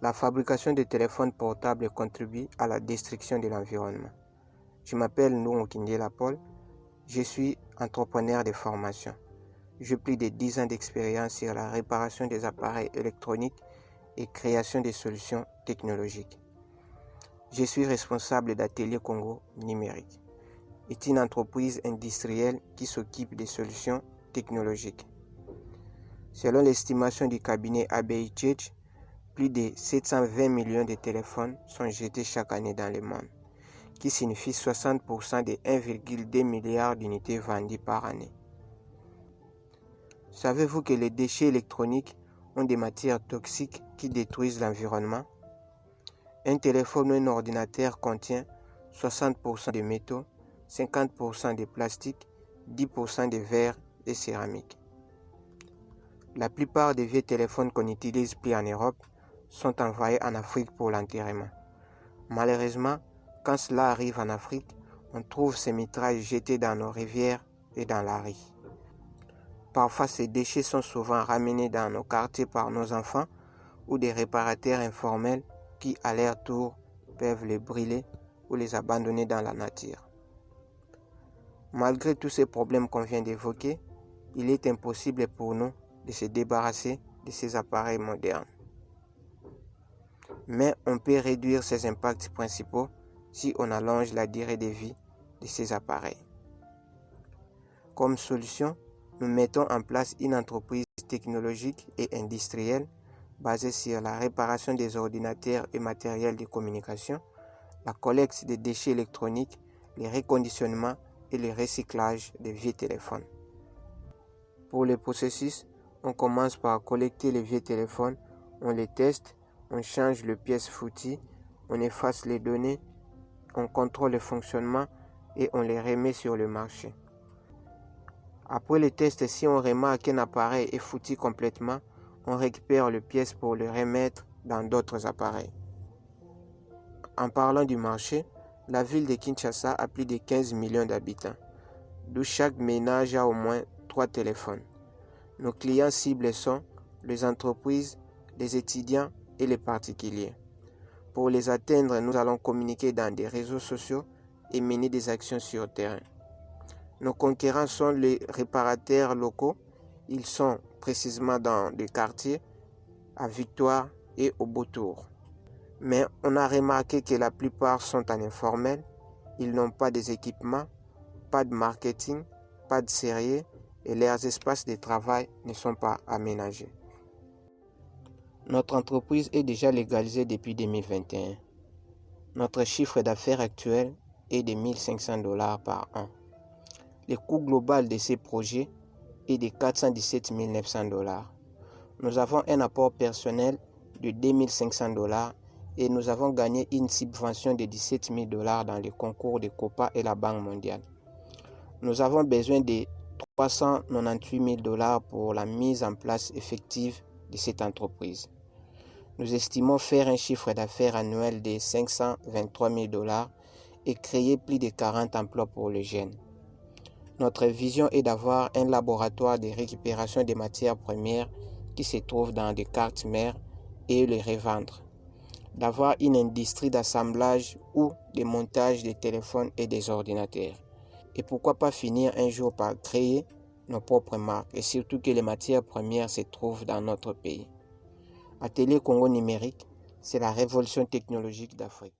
La fabrication de téléphones portables contribue à la destruction de l'environnement. Je m'appelle Ndongo Kindela Paul, je suis entrepreneur de formation. J'ai plus de 10 ans d'expérience sur la réparation des appareils électroniques et création de solutions technologiques. Je suis responsable d'Atelier Congo Numérique. C'est une entreprise industrielle qui s'occupe des solutions technologiques. Selon l'estimation du cabinet ABI-Tchèque, plus de 720 millions de téléphones sont jetés chaque année dans le monde, qui signifie 60% des 1,2 milliard d'unités vendues par année. Savez-vous que les déchets électroniques ont des matières toxiques qui détruisent l'environnement? Un téléphone ou un ordinateur contient 60% de métaux, 50% de plastique, 10% de verre et céramique. La plupart des vieux téléphones qu'on n'utilise plus en Europe sont envoyés en Afrique pour l'enterrement. Malheureusement, quand cela arrive en Afrique, on trouve ces mitrailles jetés dans nos rivières et dans la rue. Parfois, ces déchets sont souvent ramenés dans nos quartiers par nos enfants ou des réparateurs informels qui, à leur tour, peuvent les brûler ou les abandonner dans la nature. Malgré tous ces problèmes qu'on vient d'évoquer, il est impossible pour nous de se débarrasser de ces appareils modernes. Mais on peut réduire ces impacts principaux si on allonge la durée de vie de ces appareils. Comme solution, nous mettons en place une entreprise technologique et industrielle basée sur la réparation des ordinateurs et matériels de communication, la collecte des déchets électroniques, le reconditionnement et le recyclage des vieux téléphones. Pour le processus, on commence par collecter les vieux téléphones, on les teste, on change les pièces foutues, on efface les données, on contrôle le fonctionnement et on les remet sur le marché. Après le test, si on remarque qu'un appareil est foutu complètement, on récupère les pièces pour le remettre dans d'autres appareils. En parlant du marché, la ville de Kinshasa a plus de 15 millions d'habitants, d'où chaque ménage a au moins 3 téléphones. Nos clients cibles sont les entreprises, les étudiants et les particuliers. Pour les atteindre, nous allons communiquer dans des réseaux sociaux et mener des actions sur le terrain. Nos concurrents sont les réparateurs locaux. Ils sont précisément dans des quartiers à Victoire et au Beautour. Mais on a remarqué que la plupart sont en informel. Ils n'ont pas des équipements, pas de marketing, pas de sérieux et leurs espaces de travail ne sont pas aménagés. Notre entreprise est déjà légalisée depuis 2021. Notre chiffre d'affaires actuel est de 1 500 $ par an. Le coût global de ces projets est de 417 900 $. Nous avons un apport personnel de 2 500 $ et nous avons gagné une subvention de 17 000 $ dans le concours de COPA et la Banque mondiale. Nous avons besoin de 398 000 $ pour la mise en place effective de cette entreprise. Nous estimons faire un chiffre d'affaires annuel de 523 000 $ et créer plus de 40 emplois pour les jeunes. Notre vision est d'avoir un laboratoire de récupération des matières premières qui se trouve dans des cartes mères et les revendre. D'avoir une industrie d'assemblage ou de montage des téléphones et des ordinateurs. Et pourquoi pas finir un jour par créer nos propres marques et surtout que les matières premières se trouvent dans notre pays. Atelier Congo Numérique, c'est la révolution technologique d'Afrique.